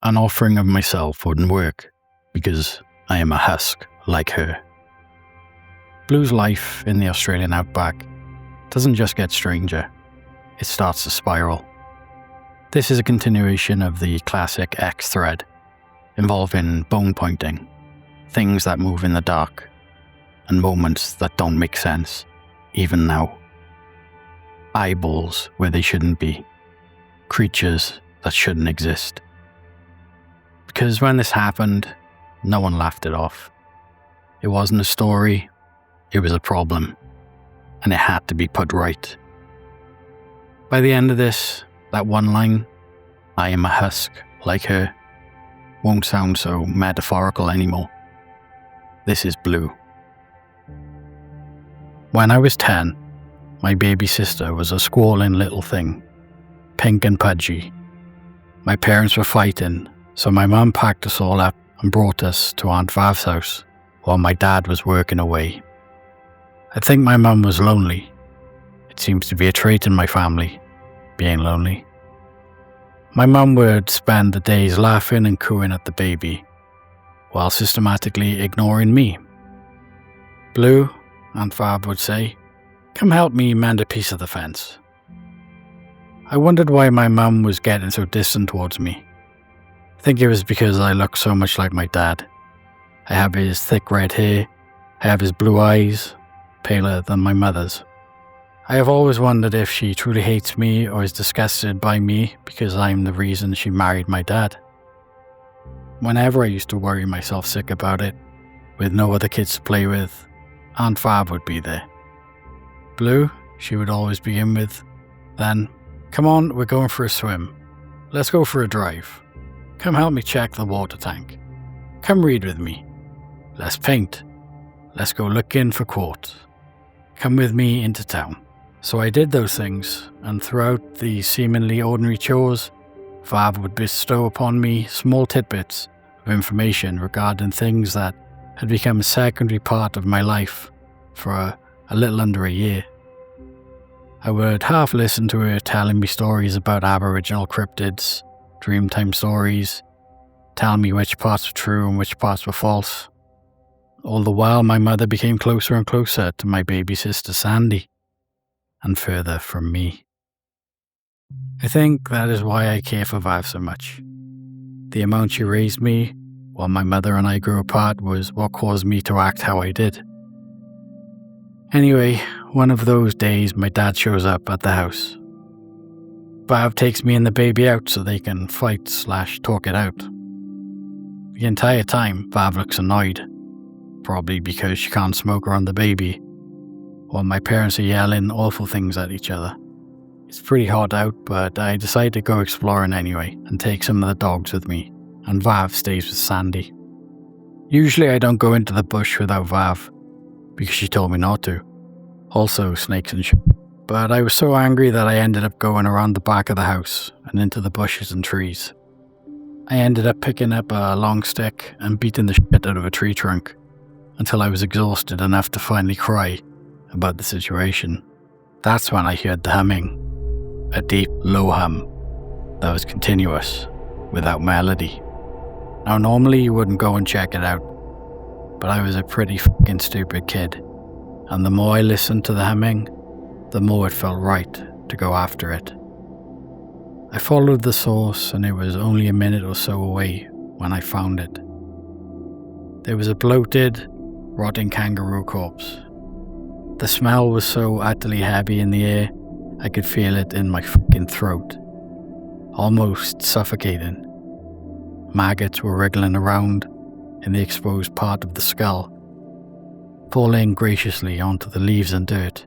An offering of myself wouldn't work, because I am a husk like her. Blue's life in the Australian outback doesn't just get stranger, it starts to spiral. This is a continuation of the classic X thread, involving bone pointing, things that move in the dark, and moments that don't make sense, even now. Eyeballs where they shouldn't be, creatures that shouldn't exist. Because when this happened, no one laughed it off. It wasn't a story, it was a problem, and it had to be put right. By the end of this, that one line, I am a husk like her, won't sound so metaphorical anymore. This is Blue. When I was 10, my baby sister was a squalling little thing, pink and pudgy. My parents were fighting, so my mum packed us all up and brought us to Aunt Vav's house while my dad was working away. I think my mum was lonely. It seems to be a trait in my family, being lonely. My mum would spend the days laughing and cooing at the baby, while systematically ignoring me. Blue, Aunt Vav would say, come help me mend a piece of the fence. I wondered why my mum was getting so distant towards me. I think it was because I looked so much like my dad. I have his thick red hair, I have his blue eyes, paler than my mother's. I have always wondered if she truly hates me or is disgusted by me because I'm the reason she married my dad. Whenever I used to worry myself sick about it, with no other kids to play with, Aunt Vav would be there. Blue, she would always begin with, then, come on, we're going for a swim. Let's go for a drive. Come help me check the water tank. Come read with me. Let's paint. Let's go looking for quartz. Come with me into town. So I did those things, and throughout the seemingly ordinary chores, Vav would bestow upon me small tidbits of information regarding things that had become a secondary part of my life for a little under a year. I would half listen to her telling me stories about Aboriginal cryptids, Dreamtime stories, telling me which parts were true and which parts were false. All the while my mother became closer and closer to my baby sister Sandy, and further from me. I think that is why I care for Vav so much. The amount she raised me, while my mother and I grew apart, was what caused me to act how I did. Anyway, one of those days my dad shows up at the house. Vav takes me and the baby out so they can fight/talk it out. The entire time, Vav looks annoyed, probably because she can't smoke around the baby, while my parents are yelling awful things at each other. It's pretty hot out, but I decide to go exploring anyway and take some of the dogs with me, and Vav stays with Sandy. Usually I don't go into the bush without Vav, because she told me not to. Also snakes and shit. But I was so angry that I ended up going around the back of the house and into the bushes and trees. I ended up picking up a long stick and beating the shit out of a tree trunk until I was exhausted enough to finally cry about the situation. That's when I heard the humming, a deep, low hum that was continuous, without melody. Now normally you wouldn't go and check it out, but I was a pretty fucking stupid kid, and the more I listened to the humming, the more it felt right to go after it. I followed the source, and it was only a minute or so away when I found it. There was a bloated, rotting kangaroo corpse. The smell was so utterly heavy in the air, I could feel it in my fucking throat, almost suffocating. Maggots were wriggling around in the exposed part of the skull, falling graciously onto the leaves and dirt.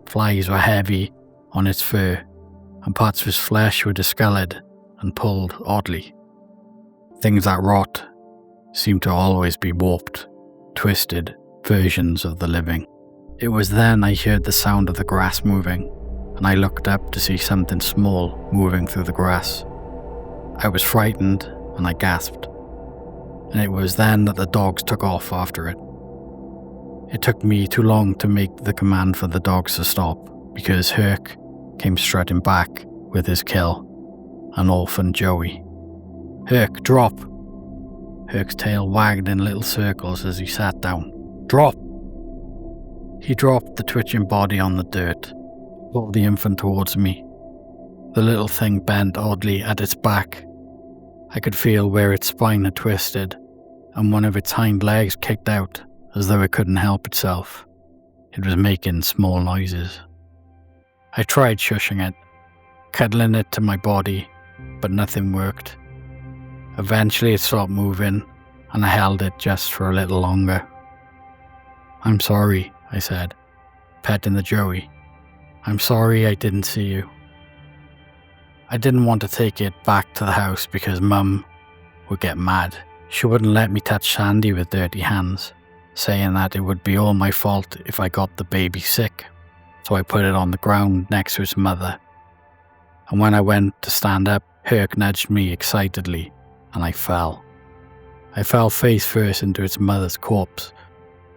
Flies were heavy on its fur, and parts of its flesh were discolored and pulled oddly. Things that rot seem to always be warped, twisted versions of the living. It was then I heard the sound of the grass moving, and I looked up to see something small moving through the grass. I was frightened, and I gasped, and it was then that the dogs took off after it. It took me too long to make the command for the dogs to stop, because Herc came strutting back with his kill, an orphan Joey. "Herc, drop." Herc's tail wagged in little circles as he sat down. "Drop!" He dropped the twitching body on the dirt, pulled the infant towards me. The little thing bent oddly at its back. I could feel where its spine had twisted, and one of its hind legs kicked out as though it couldn't help itself. It was making small noises. I tried shushing it, cuddling it to my body, but nothing worked. Eventually it stopped moving, and I held it just for a little longer. "I'm sorry," I said, petting the Joey. "I'm sorry I didn't see you." I didn't want to take it back to the house because Mum would get mad. She wouldn't let me touch Sandy with dirty hands, saying that it would be all my fault if I got the baby sick. So I put it on the ground next to its mother. And when I went to stand up, Herc nudged me excitedly, and I fell. I fell face first into its mother's corpse,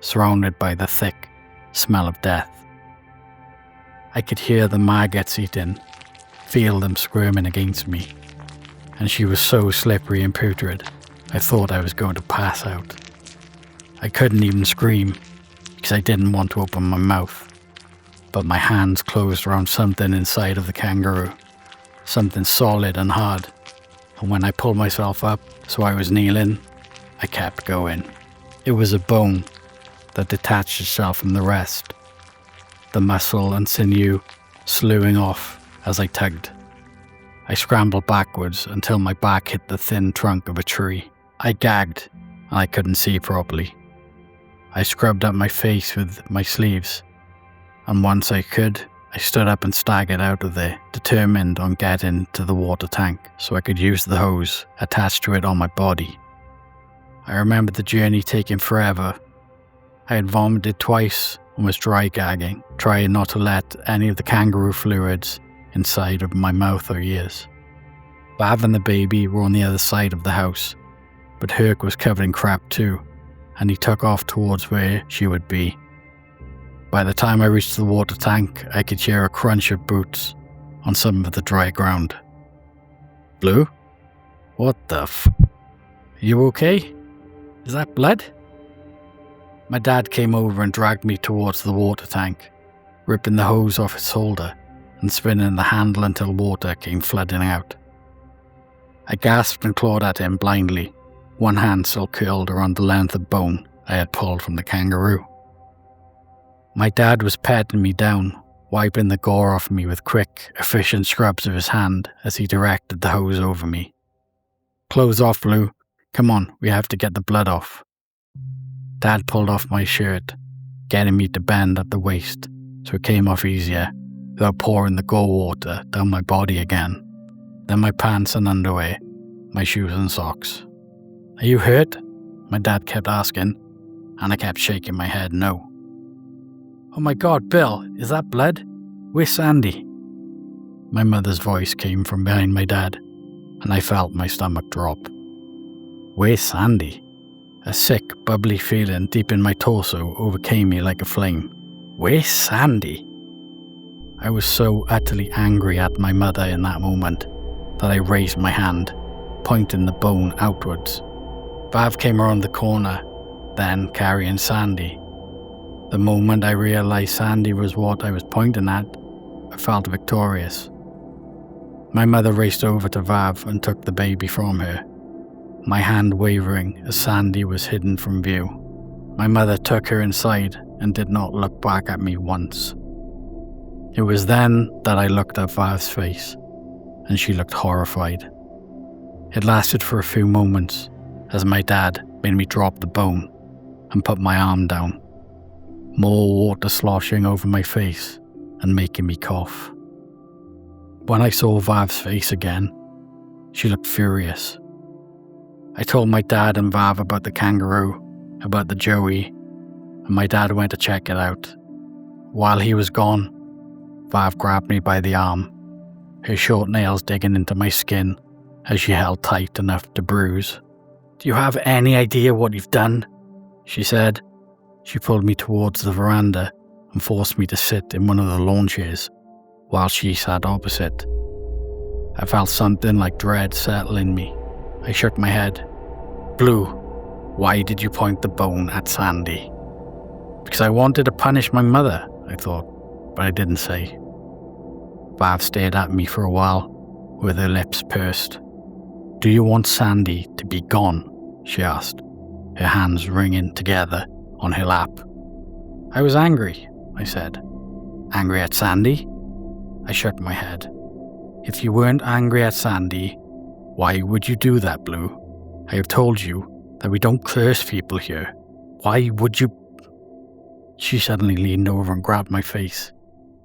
surrounded by the thick smell of death. I could hear the maggots eating, feel them squirming against me, and she was so slippery and putrid, I thought I was going to pass out. I couldn't even scream, because I didn't want to open my mouth, but my hands closed around something inside of the kangaroo, something solid and hard, and when I pulled myself up so I was kneeling, I kept going. It was a bone that detached itself from the rest, the muscle and sinew slewing off as I tugged. I scrambled backwards until my back hit the thin trunk of a tree. I gagged, and I couldn't see properly. I scrubbed up my face with my sleeves, and once I could, I stood up and staggered out of there, determined on getting to the water tank so I could use the hose attached to it on my body. I remembered the journey taking forever. I had vomited twice and was dry gagging, trying not to let any of the kangaroo fluids inside of my mouth or ears. Bav and the baby were on the other side of the house, but Herc was covered in crap too, and he took off towards where she would be. By the time I reached the water tank, I could hear a crunch of boots on some of the dry ground. "Blue? What the f? You okay? Is that blood?" My dad came over and dragged me towards the water tank, ripping the hose off its holder and spinning the handle until water came flooding out. I gasped and clawed at him blindly, one hand still curled around the length of bone I had pulled from the kangaroo. My dad was patting me down, wiping the gore off me with quick, efficient scrubs of his hand as he directed the hose over me. "Clothes off, Blue. Come on, we have to get the blood off." Dad pulled off my shirt, getting me to bend at the waist so it came off easier without pouring the gore water down my body again. Then my pants and underwear, my shoes and socks. "Are you hurt?" my dad kept asking, and I kept shaking my head no. "Oh my God, Bill, is that blood? Where's Sandy?" My mother's voice came from behind my dad, and I felt my stomach drop. Where's Sandy? A sick, bubbly feeling deep in my torso overcame me like a flame. Where's Sandy? I was so utterly angry at my mother in that moment that I raised my hand, pointing the bone outwards. Vav came around the corner, then carrying Sandy. The moment I realized Sandy was what I was pointing at, I felt victorious. My mother raced over to Vav and took the baby from her, my hand wavering as Sandy was hidden from view. My mother took her inside and did not look back at me once. It was then that I looked at Vav's face, and she looked horrified. It lasted for a few moments as my dad made me drop the bone and put my arm down, more water sloshing over my face and making me cough. When I saw Vav's face again, she looked furious. I told my dad and Vav about the kangaroo, about the Joey, and my dad went to check it out. While he was gone, Vav grabbed me by the arm, her short nails digging into my skin as she held tight enough to bruise. "Do you have any idea what you've done?" she said. She pulled me towards the veranda and forced me to sit in one of the lawn chairs, while she sat opposite. I felt something like dread settle in me, I shook my head. Blue, why did you point the bone at Sandy? Because I wanted to punish my mother, I thought, but I didn't say. Vav stared at me for a while, with her lips pursed. Do you want Sandy to be gone? She asked, her hands wringing together on her lap. I was angry, I said. Angry at Sandy? I shook my head. If you weren't angry at Sandy, why would you do that, Blue? I have told you that we don't curse people here. Why would you? She suddenly leaned over and grabbed my face.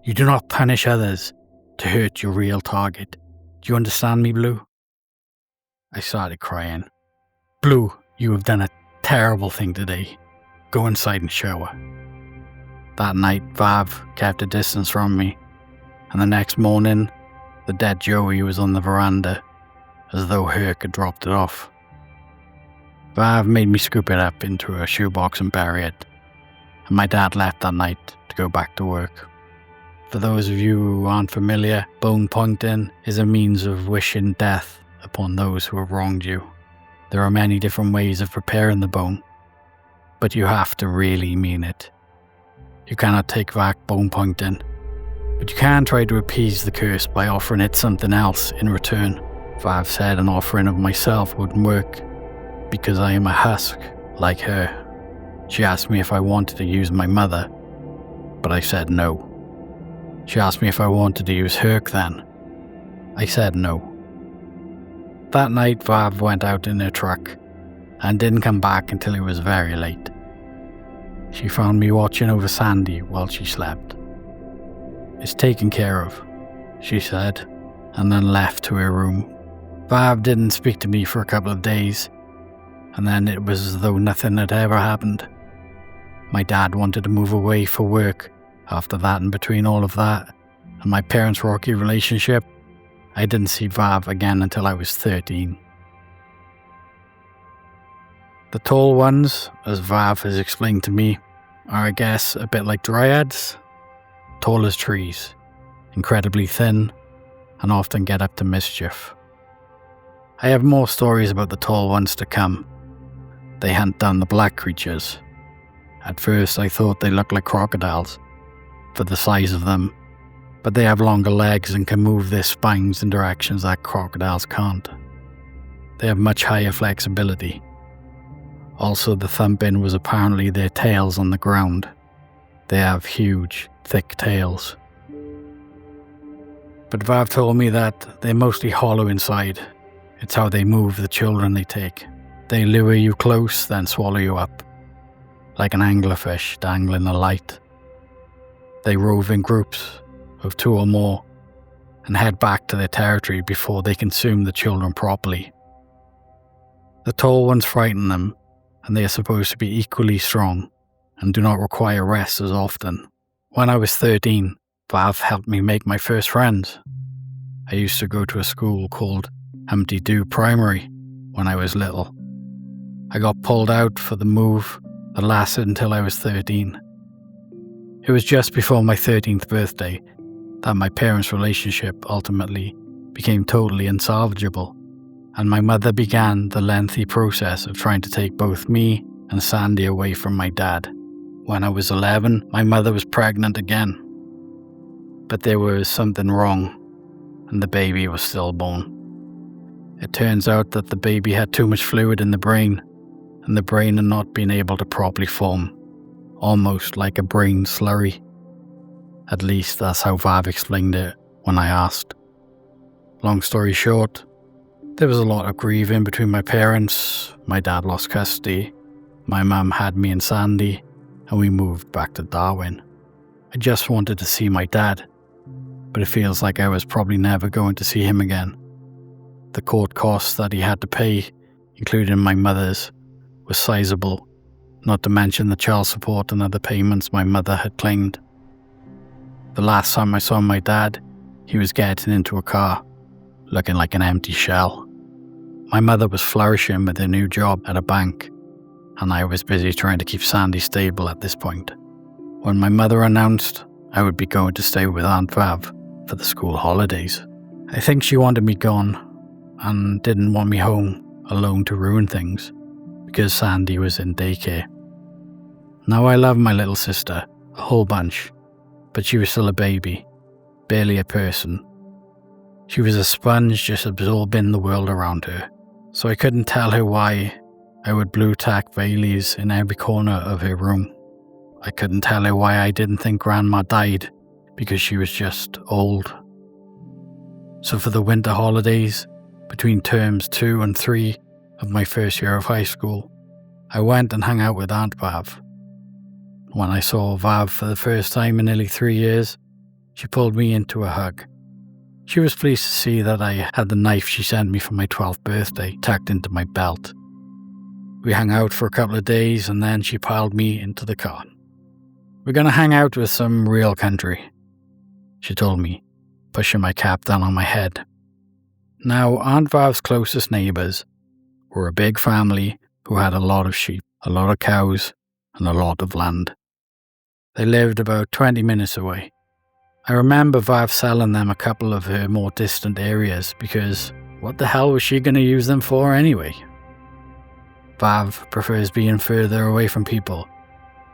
You do not punish others to hurt your real target. Do you understand me, Blue? I started crying. Blue, you have done a terrible thing today. Go inside and shower. That night, Vav kept a distance from me, and the next morning, the dead Joey was on the veranda, as though Herc had dropped it off. Vav made me scoop it up into a shoebox and bury it, and my dad left that night to go back to work. For those of you who aren't familiar, bone pointing is a means of wishing death upon those who have wronged you. There are many different ways of preparing the bone, but you have to really mean it. You cannot take back bone pointing, but you can try to appease the curse by offering it something else in return. Vav said an offering of myself wouldn't work, because I am a husk like her. She asked me if I wanted to use my mother, but I said no. She asked me if I wanted to use Herc then. I said no. That night, Vav went out in her truck and didn't come back until it was very late. She found me watching over Sandy while she slept. It's taken care of, she said, and then left to her room. Vav didn't speak to me for a couple of days, and then it was as though nothing had ever happened. My dad wanted to move away for work after that, and between all of that and my parents' rocky relationship, I didn't see Vav again until I was 13. The tall ones, as Vav has explained to me, are, I guess, a bit like dryads. Tall as trees, incredibly thin, and often get up to mischief. I have more stories about the tall ones to come. They hunt down the black creatures. At first I thought they looked like crocodiles, for the size of them, but they have longer legs and can move their spines in directions that crocodiles can't. They have much higher flexibility. Also, the thumping was apparently their tails on the ground. They have huge, thick tails. But Vav told me that they're mostly hollow inside. It's how they move the children they take. They lure you close, then swallow you up, like an anglerfish dangling a light. They rove in groups of 2 or more and head back to their territory before they consume the children properly. The tall ones frighten them, and they are supposed to be equally strong and do not require rest as often. When I was 13, Vav helped me make my first friends. I used to go to a school called Humpty Doo Primary when I was little. I got pulled out for the move that lasted until I was 13. It was just before my 13th birthday that my parents' relationship ultimately became totally unsalvageable, and my mother began the lengthy process of trying to take both me and Sandy away from my dad. When I was 11, my mother was pregnant again. But there was something wrong, and the baby was stillborn. It turns out that the baby had too much fluid in the brain, and the brain had not been able to properly form, almost like a brain slurry. At least that's how Vav explained it when I asked. Long story short, there was a lot of grieving between my parents. My dad lost custody, my mum had me and Sandy, and we moved back to Darwin. I just wanted to see my dad, but it feels like I was probably never going to see him again. The court costs that he had to pay, including my mother's, was sizable, not to mention the child support and other payments my mother had claimed. The last time I saw my dad, he was getting into a car, looking like an empty shell. My mother was flourishing with her new job at a bank, and I was busy trying to keep Sandy stable at this point. When my mother announced I would be going to stay with Aunt Vav for the school holidays, I think she wanted me gone and didn't want me home alone to ruin things because Sandy was in daycare. Now I love my little sister a whole bunch, but she was still a baby, barely a person. She was a sponge just absorbing the world around her, so I couldn't tell her why I would blue tack Baileys in every corner of her room. I couldn't tell her why I didn't think Grandma died because she was just old. So for the winter holidays, between terms 2 and 3 of my first year of high school, I went and hung out with Aunt Vav. When I saw Vav for the first time in nearly 3 years, she pulled me into a hug. She was pleased to see that I had the knife she sent me for my 12th birthday tucked into my belt. We hung out for a couple of days and then she piled me into the car. "We're going to hang out with some real country," she told me, pushing my cap down on my head. Now, Aunt Vav's closest neighbours were a big family who had a lot of sheep, a lot of cows, and a lot of land. They lived about 20 minutes away. I remember Vav selling them a couple of her more distant areas because what the hell was she going to use them for anyway? Vav prefers being further away from people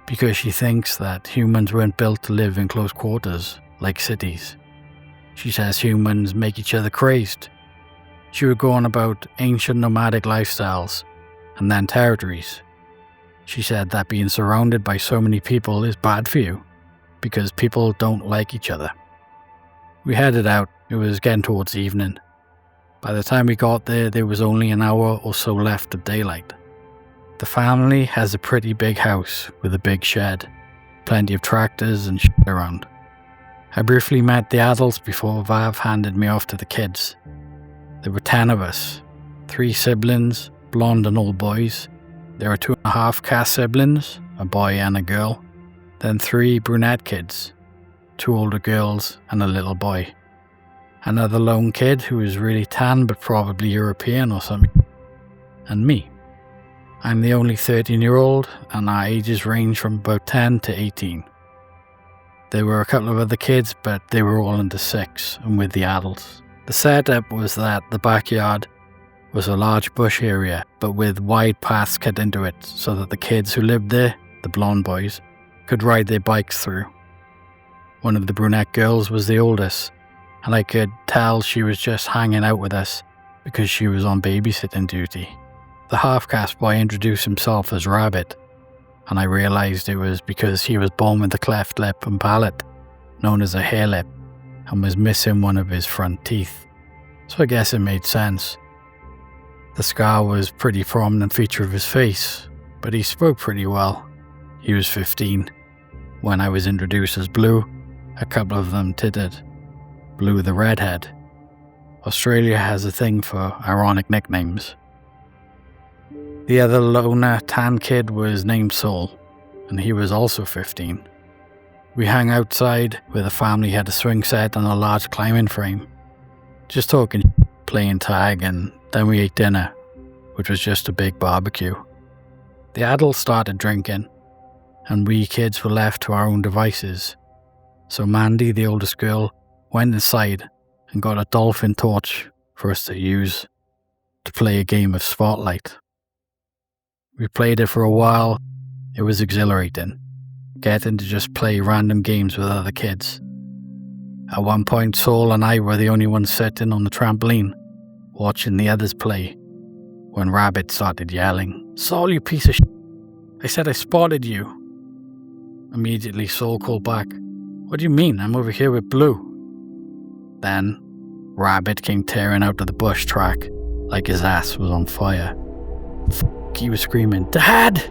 because she thinks that humans weren't built to live in close quarters like cities. She says humans make each other crazed. She would go on about ancient nomadic lifestyles and then territories. She said that being surrounded by so many people is bad for you because people don't like each other. We headed out. It was getting towards evening. By the time we got there was only an hour or so left of daylight. The family has a pretty big house with a big shed, plenty of tractors and shit around. I briefly met the adults before Vav handed me off to the kids. There were 10 of us, 3 siblings, blonde and old boys. There were 2.5 cast siblings, a boy and a girl. Then 3 brunette kids, 2 older girls and a little boy. Another lone kid who was really tan but probably European or something. And me. I'm the only 13-year-old and our ages range from about 10 to 18. There were a couple of other kids, but they were all under 6 and with the adults. The setup was that the backyard was a large bush area, but with wide paths cut into it so that the kids who lived there, the blonde boys, could ride their bikes through. One of the brunette girls was the oldest, and I could tell she was just hanging out with us because she was on babysitting duty. The half-caste boy introduced himself as Rabbit, and I realised it was because he was born with a cleft lip and palate, known as a hair lip, and was missing one of his front teeth. So I guess it made sense. The scar was a pretty prominent feature of his face, but he spoke pretty well. He was 15. When I was introduced as Blue, a couple of them tittered. Blue the redhead. Australia has a thing for ironic nicknames. The other loner tan kid was named Saul, and he was also 15. We hung outside where the family had a swing set and a large climbing frame. Just talking, playing tag, and then we ate dinner, which was just a big barbecue. The adults started drinking, and we kids were left to our own devices. So Mandy, the oldest girl, went inside and got a dolphin torch for us to use to play a game of Spotlight. We played it for a while. It was exhilarating, getting to just play random games with other kids. At one point, Saul and I were the only ones sitting on the trampoline, watching the others play, when Rabbit started yelling, "Saul, you piece of shit! I said I spotted you!" Immediately, Saul called back, "What do you mean? I'm over here with Blue." Then, Rabbit came tearing out of the bush track like his ass was on fire. He was screaming, "Dad!"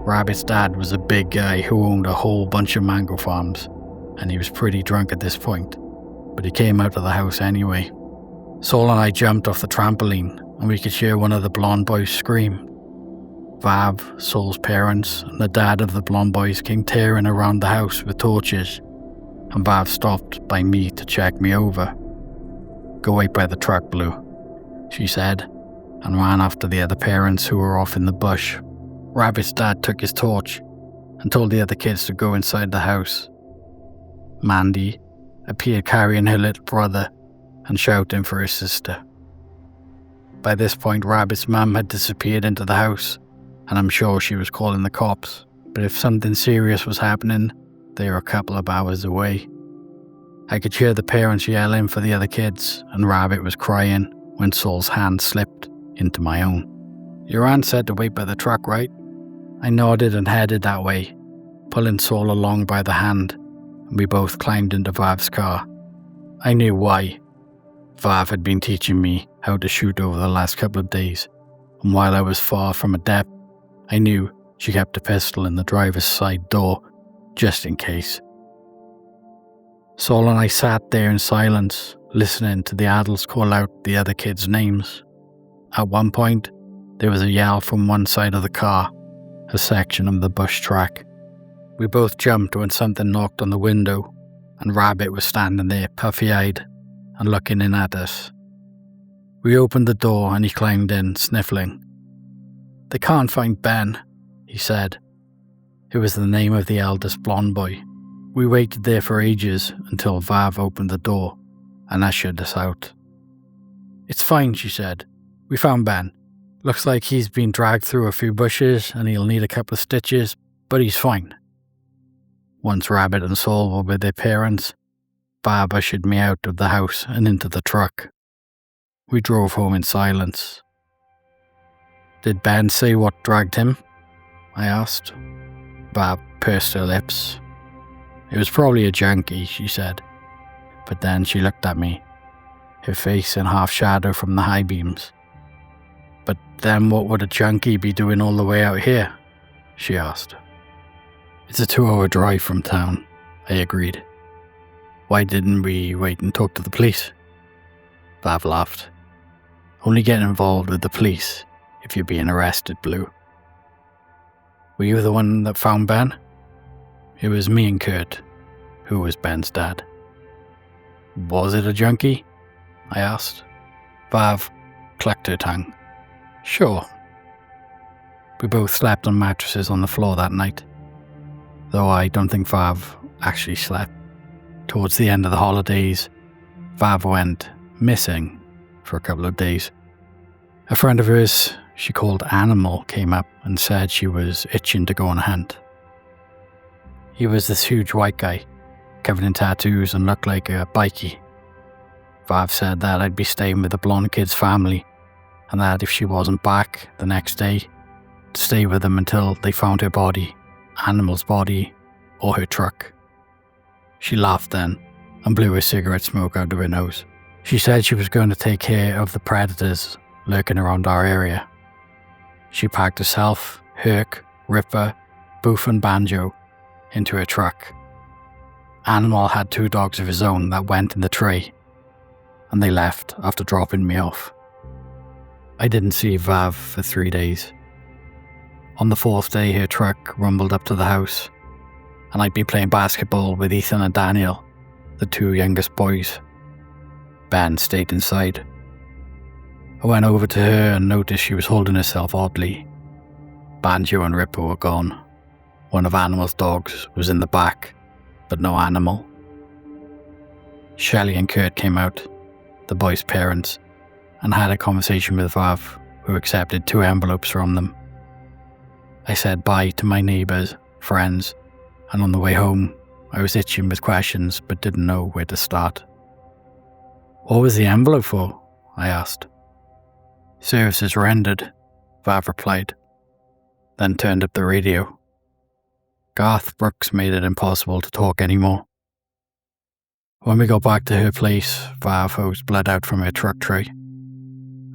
Rabbit's dad was a big guy who owned a whole bunch of mango farms, and he was pretty drunk at this point, but he came out of the house anyway. Saul and I jumped off the trampoline, and we could hear one of the blonde boys scream. Vav, Saul's parents, and the dad of the blonde boys came tearing around the house with torches, and Vav stopped by me to check me over. "Go wait by the truck, Blue," she said, and ran after the other parents who were off in the bush. Rabbit's dad took his torch and told the other kids to go inside the house. Mandy appeared carrying her little brother and shouting for her sister. By this point, Rabbit's mum had disappeared into the house, and I'm sure she was calling the cops. But if something serious was happening, they were a couple of hours away. I could hear the parents yelling for the other kids, and Rabbit was crying when Saul's hand slipped into my own. "Your aunt said to wait by the truck, right?" I nodded and headed that way, pulling Saul along by the hand, and we both climbed into Vav's car. I knew why. Vav had been teaching me how to shoot over the last couple of days, and while I was far from adept, I knew she kept a pistol in the driver's side door, just in case. Saul and I sat there in silence, listening to the adults call out the other kids' names. At one point, there was a yell from one side of the car, a section of the bush track. We both jumped when something knocked on the window, and Rabbit was standing there puffy-eyed and looking in at us. We opened the door and he climbed in, sniffling. "They can't find Ben," he said. It was the name of the eldest blonde boy. We waited there for ages until Vav opened the door and ushered us out. "It's fine," she said. "We found Ben. Looks like he's been dragged through a few bushes and he'll need a couple of stitches, but he's fine." Once Rabbit and Saul were with their parents, Vav ushered me out of the house and into the truck. We drove home in silence. "Did Ben say what dragged him?" I asked. Vav pursed her lips. "It was probably a junkie," she said. But then she looked at me, her face in half shadow from the high beams. "But then what would a junkie be doing all the way out here?" she asked. "It's a 2-hour drive from town," I agreed. "Why didn't we wait and talk to the police?" Vav laughed. "Only get involved with the police if you're being arrested, Blue." "Were you the one that found Ben?" "It was me and Kurt, who was Ben's dad." "Was it a junkie?" I asked. Vav clucked her tongue. "Sure." We both slept on mattresses on the floor that night, though I don't think Vav actually slept. Towards the end of the holidays, Vav went missing for a couple of days. A friend of hers she called Animal came up and said she was itching to go on a hunt. He was this huge white guy, covered in tattoos and looked like a bikie. Vav said that I'd be staying with the blonde kid's family, and that if she wasn't back the next day, to stay with them until they found her body, Animal's body, or her truck. She laughed then and blew her cigarette smoke out of her nose. She said she was going to take care of the predators lurking around our area. She packed herself, Herc, Ripper, Boof and Banjo into her truck. Animal had 2 dogs of his own that went in the tray, and they left after dropping me off. I didn't see Vav for 3 days. On the 4th day, her truck rumbled up to the house, and I'd been playing basketball with Ethan and Daniel, the 2 youngest boys. Ben stayed inside. I went over to her and noticed she was holding herself oddly. Banjo and Ripper were gone. One of Animal's dogs was in the back, but no Animal. Shelley and Kurt came out, the boys' parents, and had a conversation with Vav, who accepted 2 envelopes from them. I said bye to my neighbours, friends, and on the way home, I was itching with questions but didn't know where to start. "What was the envelope for?" I asked. "Services rendered," Vav replied, then turned up the radio. Garth Brooks made it impossible to talk anymore. When we got back to her place, Vav hosed blood out from her truck tray.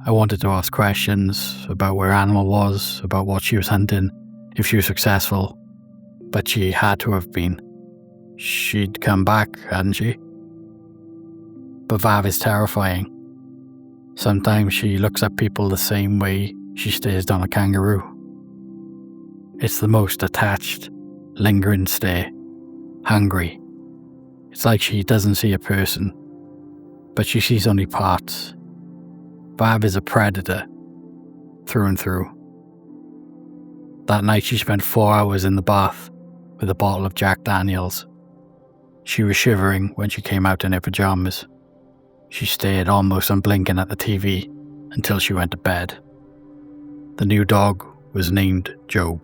I wanted to ask questions about where Animal was, about what she was hunting, if she was successful, but she had to have been. She'd come back, hadn't she? But Vav is terrifying. Sometimes she looks at people the same way she stares down a kangaroo. It's the most attached, lingering stare, hungry. It's like she doesn't see a person, but she sees only parts. Vav is a predator, through and through. That night she spent 4 hours in the bath with a bottle of Jack Daniels. She was shivering when she came out in her pajamas. She stared almost unblinking at the TV, until she went to bed. The new dog was named Joe.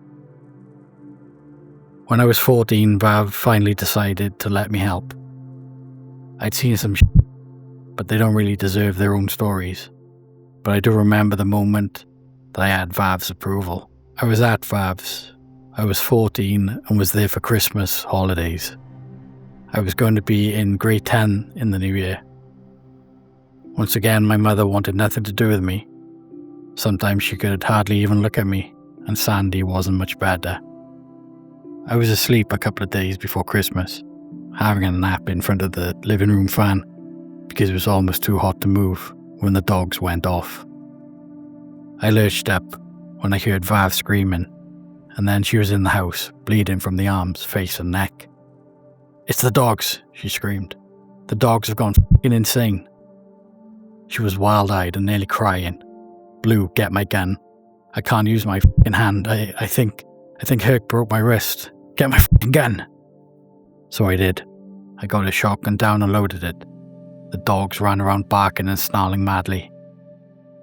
When I was 14, Vav finally decided to let me help. I'd seen some but they don't really deserve their own stories. But I do remember the moment that I had Vav's approval. I was at Vav's. I was 14 and was there for Christmas holidays. I was going to be in grade 10 in the new year. Once again, my mother wanted nothing to do with me. Sometimes she could hardly even look at me, and Sandy wasn't much better. I was asleep a couple of days before Christmas, having a nap in front of the living room fan because it was almost too hot to move when the dogs went off. I lurched up when I heard Vav screaming, and then she was in the house, bleeding from the arms, face and neck. "It's the dogs," she screamed. "The dogs have gone f***ing insane." She was wild-eyed and nearly crying. "Blue, get my gun. I can't use my f***ing hand. I think Herc broke my wrist. Get my f***ing gun." So I did. I got a shotgun down and loaded it. The dogs ran around barking and snarling madly.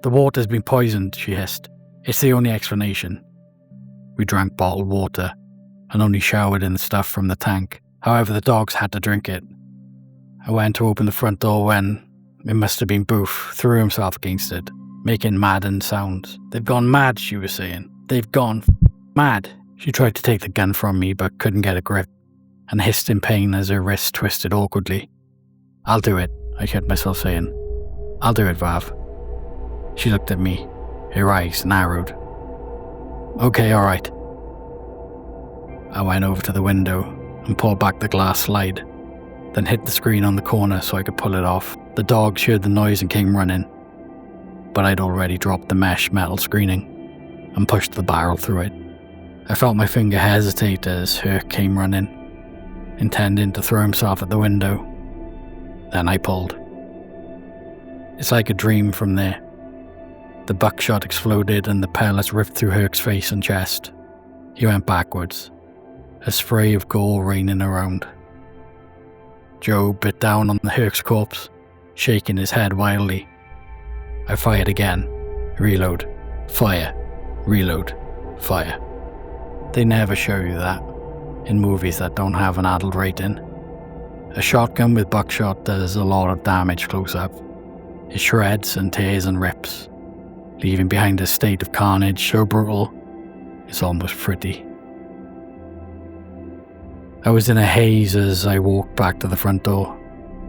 "The water's been poisoned," she hissed. "It's the only explanation." We drank bottled water and only showered in the stuff from the tank. However, the dogs had to drink it. I went to open the front door when, it must have been Boof, threw himself against it, making maddened sounds. "They've gone mad," she was saying. "They've gone mad." She tried to take the gun from me but couldn't get a grip, and hissed in pain as her wrist twisted awkwardly. "I'll do it," I heard myself saying. "I'll do it, Vav." She looked at me, her eyes narrowed. "Okay, alright." I went over to the window and pulled back the glass slide, then hit the screen on the corner so I could pull it off. The dogs heard the noise and came running, but I'd already dropped the mesh metal screening and pushed the barrel through it. I felt my finger hesitate as Herc came running, intending to throw himself at the window. Then I pulled. It's like a dream from there. The buckshot exploded and the pellets ripped through Herc's face and chest. He went backwards, a spray of gore raining around. Joe bit down on the Herc's corpse, shaking his head wildly. I fired again. Reload. Fire. Reload. Fire. They never show you that in movies that don't have an adult rating. A shotgun with buckshot does a lot of damage close up. It shreds and tears and rips, leaving behind a state of carnage so brutal it's almost pretty. I was in a haze as I walked back to the front door,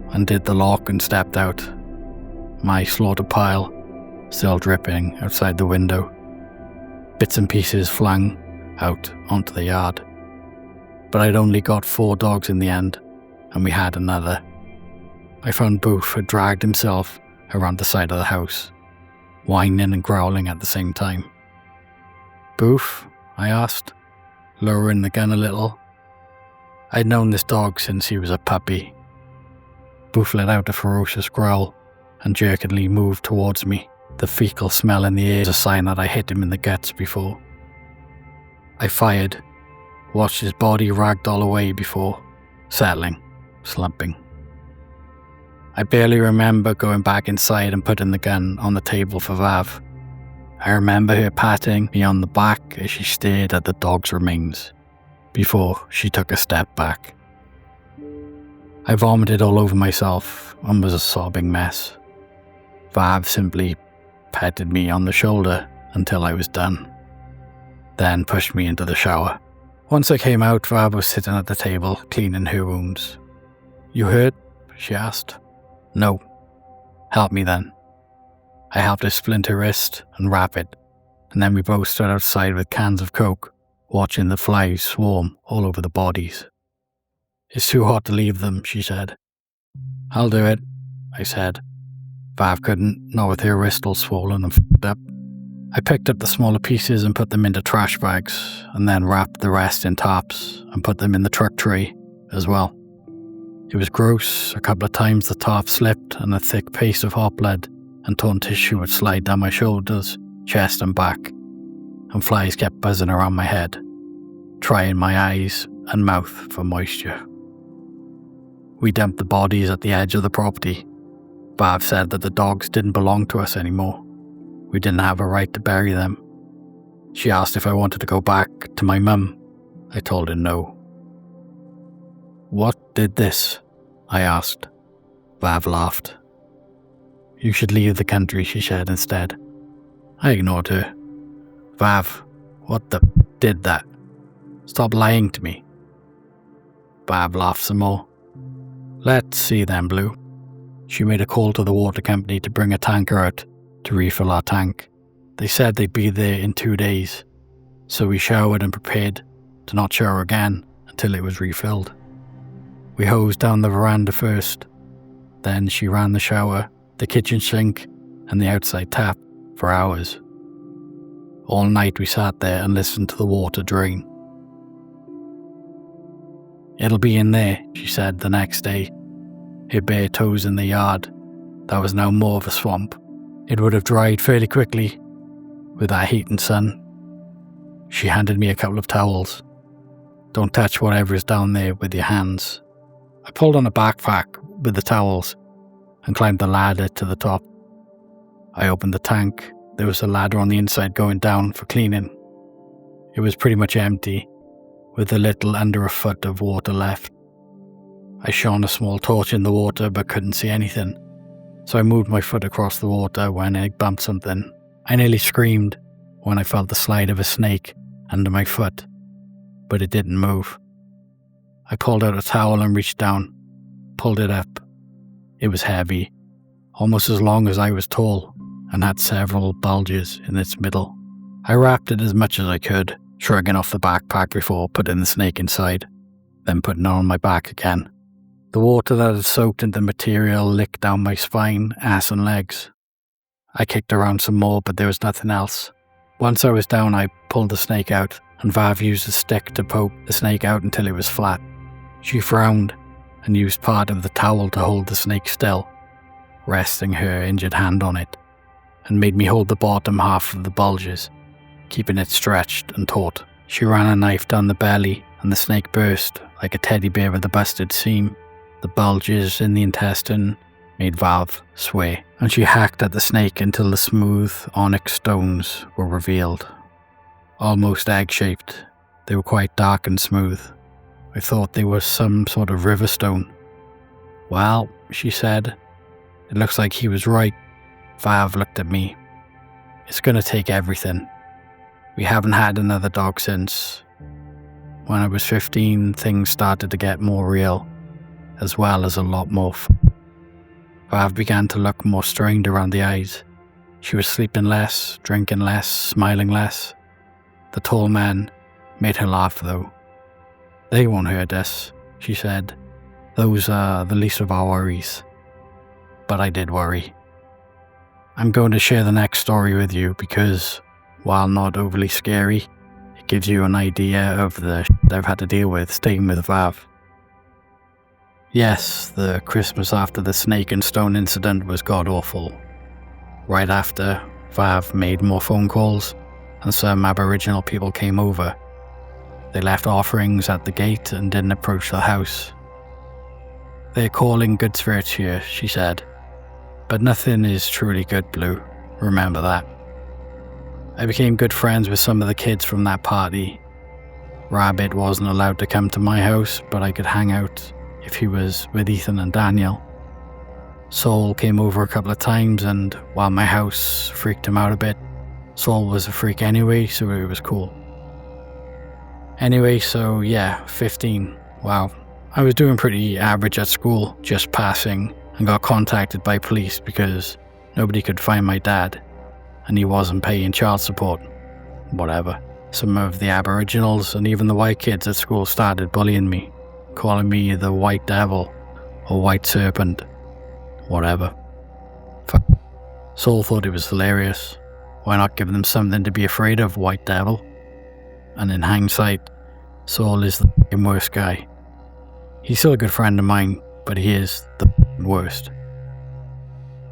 undid the lock and stepped out, my slaughter pile still dripping outside the window, bits and pieces flung out onto the yard. But I'd only got 4 dogs in the end, and we had another. I found Boof had dragged himself around the side of the house, whining and growling at the same time. "Boof?" I asked, lowering the gun a little. I'd known this dog since he was a puppy. Boof let out a ferocious growl and jerkily moved towards me. The fecal smell in the air was a sign that I hit him in the guts before. I fired, watched his body ragdoll away before settling, slumping. I barely remember going back inside and putting the gun on the table for Vav. I remember her patting me on the back as she stared at the dog's remains before she took a step back. I vomited all over myself and was a sobbing mess. Vav simply patted me on the shoulder until I was done, then pushed me into the shower. Once I came out, Vav was sitting at the table, cleaning her wounds. "You hurt?" she asked. "No." "Help me then." I helped her splint her wrist and wrap it, and then we both stood outside with cans of Coke, watching the flies swarm all over the bodies. "It's too hot to leave them," she said. "I'll do it," I said. Vav couldn't, not with her wrist all swollen and f***ed up. I picked up the smaller pieces and put them into trash bags, and then wrapped the rest in tarps and put them in the truck tray as well. It was gross. A couple of times the tarp slipped and a thick paste of hot blood and torn tissue would slide down my shoulders, chest and back, and flies kept buzzing around my head, trying my eyes and mouth for moisture. We dumped the bodies at the edge of the property. Vav said that the dogs didn't belong to us anymore. We didn't have a right to bury them. She asked if I wanted to go back to my mum. I told her no. What did this? I asked. Vav laughed. You should leave the country, she said instead. I ignored her. Vav, what the did that? Stop lying to me. Vav laughed some more. Let's see then, Blue. She made a call to the water company to bring a tanker out to refill our tank. They said they'd be there in 2 days, so we showered and prepared to not shower again until it was refilled. We hosed down the veranda first, then she ran the shower, the kitchen sink, and the outside tap for hours. All night we sat there and listened to the water drain. It'll be in there, she said the next day, her bare toes in the yard. That was now more of a swamp. It would have dried fairly quickly with that heat and sun. She handed me a couple of towels. Don't touch whatever is down there with your hands. I pulled on a backpack with the towels and climbed the ladder to the top. I opened the tank. There was a ladder on the inside going down for cleaning. It was pretty much empty, with a little under a foot of water left. I shone a small torch in the water but couldn't see anything, so I moved my foot across the water when I bumped something. I nearly screamed when I felt the slide of a snake under my foot, but it didn't move. I pulled out a towel and reached down, pulled it up. It was heavy, almost as long as I was tall, and had several bulges in its middle. I wrapped it as much as I could, shrugging off the backpack before putting the snake inside, then putting it on my back again. The water that had soaked into the material licked down my spine, ass and legs. I kicked around some more, but there was nothing else. Once I was down, I pulled the snake out, and Vav used a stick to poke the snake out until it was flat. She frowned and used part of the towel to hold the snake still, resting her injured hand on it, and made me hold the bottom half of the bulges, keeping it stretched and taut. She ran a knife down the belly, and the snake burst like a teddy bear with a busted seam. The bulges in the intestine made Vav sway, and she hacked at the snake until the smooth onyx stones were revealed. Almost egg-shaped, they were quite dark and smooth. I thought they were some sort of river stone. Well, she said, it looks like he was right. Vav looked at me. It's gonna take everything. We haven't had another dog since. When I was 15, things started to get more real, as well as a lot more Vav began to look more strained around the eyes. She was sleeping less, drinking less, smiling less. The tall man made her laugh though. They won't hurt us, she said. Those are the least of our worries. But I did worry. I'm going to share the next story with you because, while not overly scary, it gives you an idea of the shit I've had to deal with staying with Vav. Yes, the Christmas after the snake and stone incident was god-awful. Right after, Vav made more phone calls, and some Aboriginal people came over. They left offerings at the gate and didn't approach the house. They're calling good spirits here, she said. But nothing is truly good, Blue. Remember that. I became good friends with some of the kids from that party. Rabbit wasn't allowed to come to my house, but I could hang out if he was with Ethan and Daniel. Saul came over a couple of times, and while my house freaked him out a bit, Saul was a freak anyway, so it was cool. Anyway, so yeah, 15. Wow. I was doing pretty average at school, just passing, and got contacted by police because nobody could find my dad, and he wasn't paying child support. Whatever. Some of the Aboriginals and even the white kids at school started bullying me, calling me the White Devil or White Serpent. Whatever. Saul thought it was hilarious. Why not give them something to be afraid of, White Devil? And in hindsight, Saul is the worst guy. He's still a good friend of mine, but he is the worst.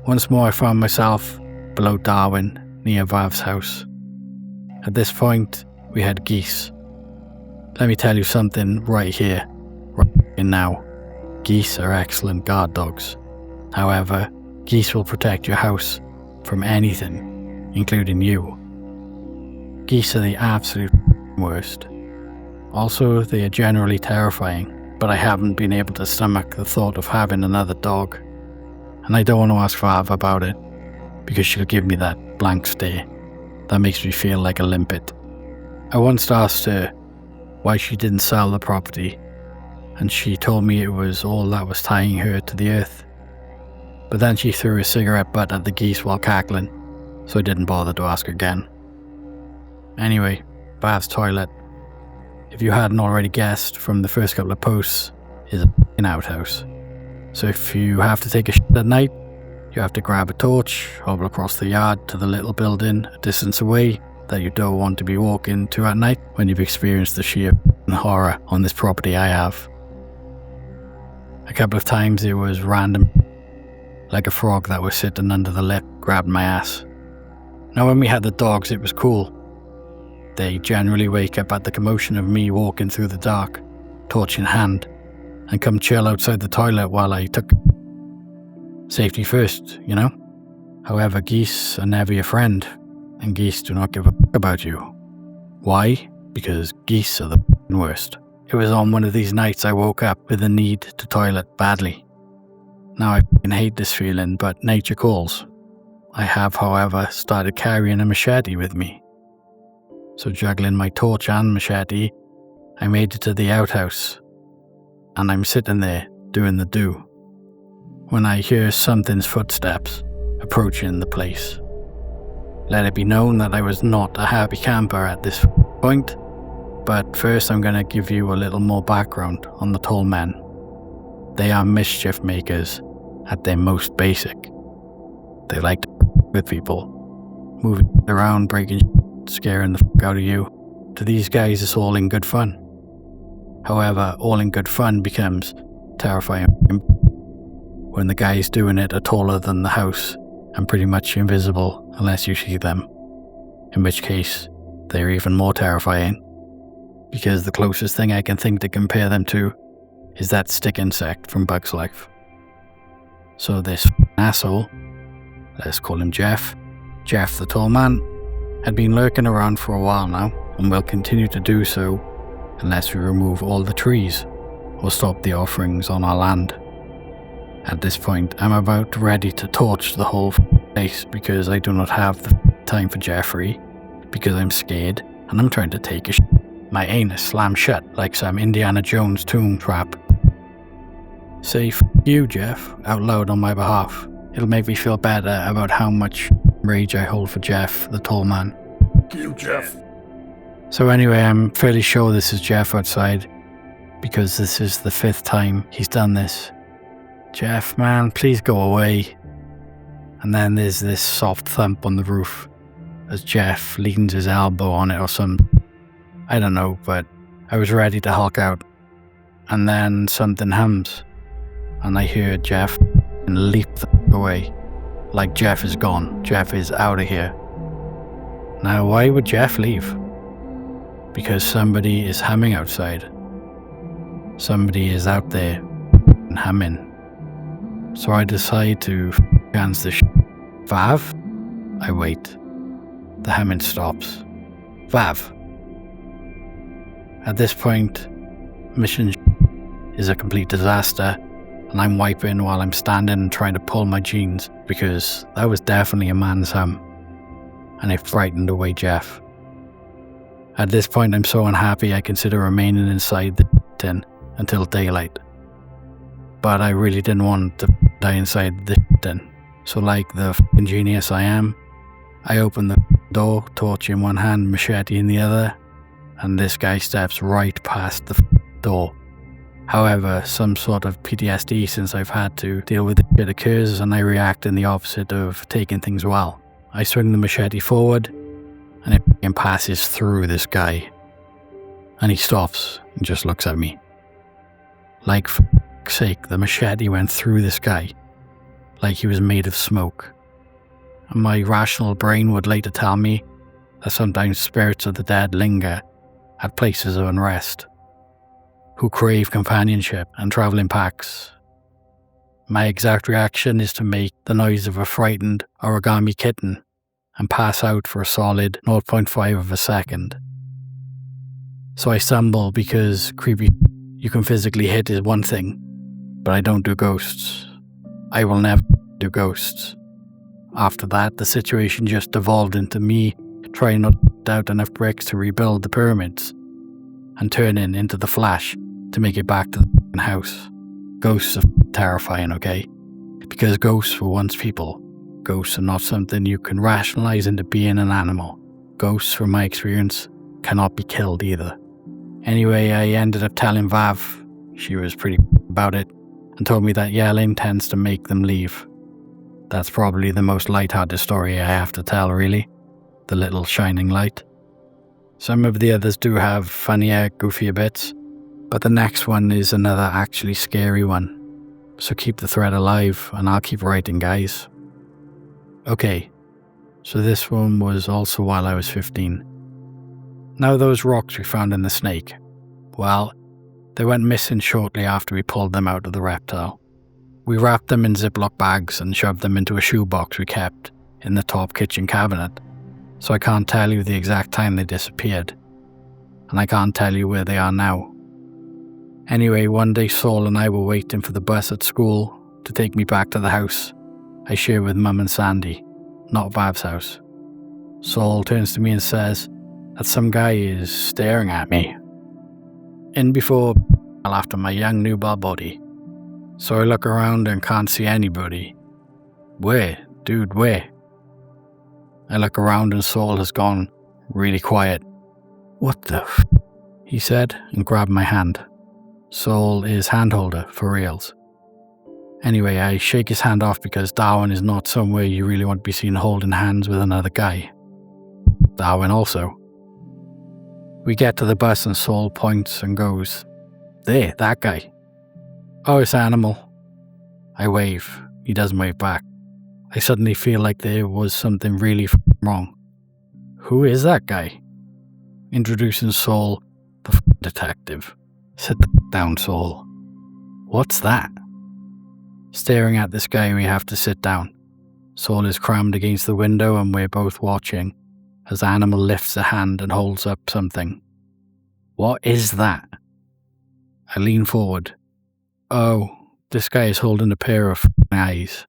Once more I found myself below Darwin, near Vav's house. At this point, we had geese. Let me tell you something right here, right now. Geese are excellent guard dogs. However, geese will protect your house from anything. including you. Geese are the absolute worst. Also, they are generally terrifying, but I haven't been able to stomach the thought of having another dog. And I don't want to ask Vav about it, because she'll give me that blank stare that makes me feel like a limpet. I once asked her why she didn't sell the property, and she told me it was all that was tying her to the earth. But then she threw a cigarette butt at the geese while cackling, so I didn't bother to ask again. Anyway, Vav's toilet, if you hadn't already guessed from the first couple of posts, is a f***ing outhouse. So if you have to take a shit at night, you have to grab a torch, hobble across the yard to the little building a distance away that you don't want to be walking to at night when you've experienced the sheer horror on this property I have. A couple of times it was random, like a frog that was sitting under the lip grabbed my ass. Now when we had the dogs it was cool. They generally wake up at the commotion of me walking through the dark, torch in hand, and come chill outside the toilet while I took safety first, you know? However, geese are never your friend, and geese do not give a f*** about you. Why? Because geese are the worst. It was on one of these nights I woke up with the need to toilet badly. Now I f***ing hate this feeling, but nature calls. I have, however, started carrying a machete with me. So juggling my torch and machete, I made it to the outhouse, and I'm sitting there doing the do, when I hear something's footsteps approaching the place. Let it be known that I was not a happy camper at this point, but first I'm going to give you a little more background on the tall men. They are mischief makers at their most basic. They like to with people, moving around, breaking scaring the out of you. To these guys it's all in good fun. However, all in good fun becomes terrifying when the guys doing it are taller than the house and pretty much invisible unless you see them, in which case they're even more terrifying, because the closest thing I can think to compare them to is that stick insect from Bug's Life. So this asshole, let's call him Jeff the tall man, had been lurking around for a while now and will continue to do so unless we remove all the trees or stop the offerings on our land. At this point, I'm about ready to torch the whole place because I do not have the time for Jeffrey, because I'm scared and I'm trying to take a shit. My anus slammed shut like some Indiana Jones tomb trap. Say f*** you, Jeff, out loud on my behalf. It'll make me feel better about how much rage I hold for Jeff, the tall man. You, Jeff. So anyway, I'm fairly sure this is Jeff outside, because this is the 5th time he's done this. Jeff, man, please go away. And then there's this soft thump on the roof as Jeff leans his elbow on it or something. I don't know, but I was ready to hulk out. And then something hums, and I hear Jeff leap away. Like Jeff is gone. Jeff is out of here. Now, why would Jeff leave? Because somebody is humming outside. Somebody is out there humming. So I decide to chance the Vav? I wait. The humming stops. Vav. At this point, mission is a complete disaster, and I'm wiping while I'm standing and trying to pull my jeans, because that was definitely a man's hum, and it frightened away Jeff. At this point, I'm so unhappy I consider remaining inside the tin until daylight. But I really didn't want to die inside the tin, so like the f***ing genius I am, I open the door, torch in one hand, machete in the other, and this guy steps right past the door. However, some sort of PTSD since I've had to deal with it occurs, and I react in the opposite of taking things well. I swing the machete forward, and it passes through this guy. And he stops and just looks at me. Like, for f***'s sake, the machete went through this guy, like he was made of smoke. And my rational brain would later tell me that sometimes spirits of the dead linger at places of unrest, who crave companionship and travel in packs. My exact reaction is to make the noise of a frightened origami kitten and pass out for a solid 0.5 of a second. So I stumble because creepy you can physically hit is one thing, but I don't do ghosts. I will never do ghosts. After that, the situation just devolved into me trying not to put out enough bricks to rebuild the pyramids and turning into the Flash to make it back to the house. Ghosts are terrifying, okay? Because ghosts were once people. Ghosts are not something you can rationalize into being an animal. Ghosts, from my experience, cannot be killed either. Anyway, I ended up telling Vav. She was pretty about it and told me that yelling tends to make them leave. That's probably the most light-hearted story I have to tell, really. The little shining light. Some of the others do have funnier, goofier bits, but the next one is another actually scary one. So keep the thread alive and I'll keep writing, guys. Okay, so this one was also while I was 15. Now those rocks we found in the snake, well, they went missing shortly after we pulled them out of the reptile. We wrapped them in Ziploc bags and shoved them into a shoebox we kept in the top kitchen cabinet, so I can't tell you the exact time they disappeared, and I can't tell you where they are now. Anyway, one day Saul and I were waiting for the bus at school to take me back to the house I share with Mum and Sandy, not Vav's house. Saul turns to me and says that some guy is staring at me. In before after my young newborn body. So I look around and can't see anybody. Where? Dude, where? I look around and Saul has gone really quiet. What the f? He said and grabbed my hand. Saul is handholder for reals. Anyway, I shake his hand off because Darwin is not somewhere you really want to be seen holding hands with another guy. Darwin also. We get to the bus and Saul points and goes, "There, that guy." "Oh, it's Animal." I wave. He doesn't wave back. I suddenly feel like there was something really wrong. "Who is that guy?" Introducing Saul, the detective. "Sit down, Saul." "What's that?" Staring at this guy, we have to sit down. Saul is crammed against the window and we're both watching as Animal lifts a hand and holds up something. "What is that?" I lean forward. Oh, this guy is holding a pair of eyes,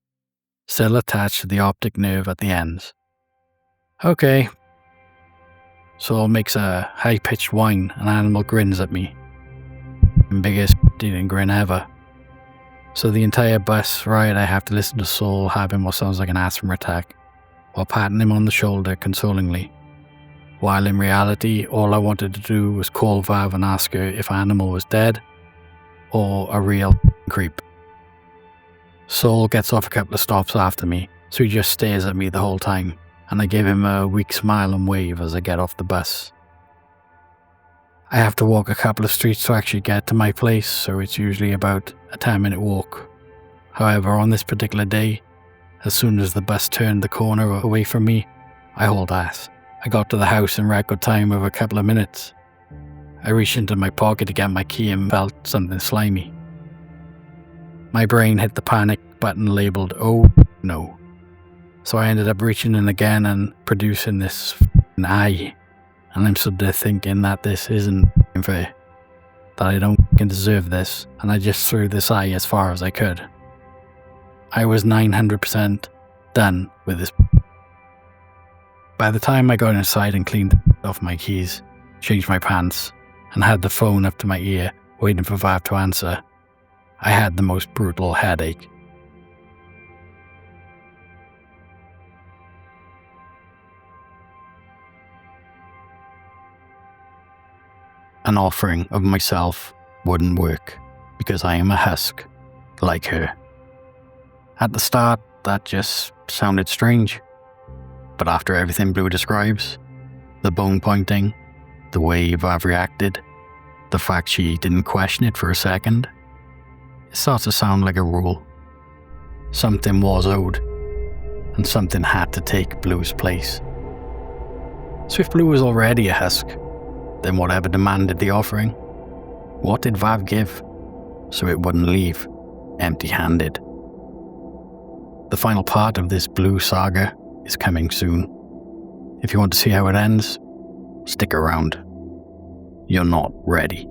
still attached to the optic nerve at the ends. "Okay." Saul makes a high-pitched whine and Animal grins at me. Biggest grin ever. So the entire bus ride I have to listen to Saul having what sounds like an asthma attack, while patting him on the shoulder consolingly. While in reality, all I wanted to do was call Vav and ask her if Animal was dead, or a real creep. Saul gets off a couple of stops after me, so he just stares at me the whole time, and I give him a weak smile and wave as I get off the bus. I have to walk a couple of streets to actually get to my place, so it's usually about a 10-minute walk. However, on this particular day, as soon as the bus turned the corner away from me, I hauled ass. I got to the house in record time of a couple of minutes. I reached into my pocket to get my key and felt something slimy. My brain hit the panic button labeled "Oh no." So I ended up reaching in again and producing this eye. And I'm stood there thinking that this isn't fair. That I don't deserve this, and I just threw this eye as far as I could. I was 900% done with this. By the time I got inside and cleaned off my keys, changed my pants, and had the phone up to my ear, waiting for Vav to answer, I had the most brutal headache. An offering of myself wouldn't work, because I am a husk, like her. At the start, that just sounded strange. But after everything Blue describes, the bone pointing, the way Vav reacted, the fact she didn't question it for a second, it starts to sound like a rule. Something was owed, and something had to take Blue's place. So if Blue was already a husk, then whatever demanded the offering, what did Vav give, so it wouldn't leave empty-handed? The final part of this Blue saga is coming soon. If you want to see how it ends, stick around. You're not ready.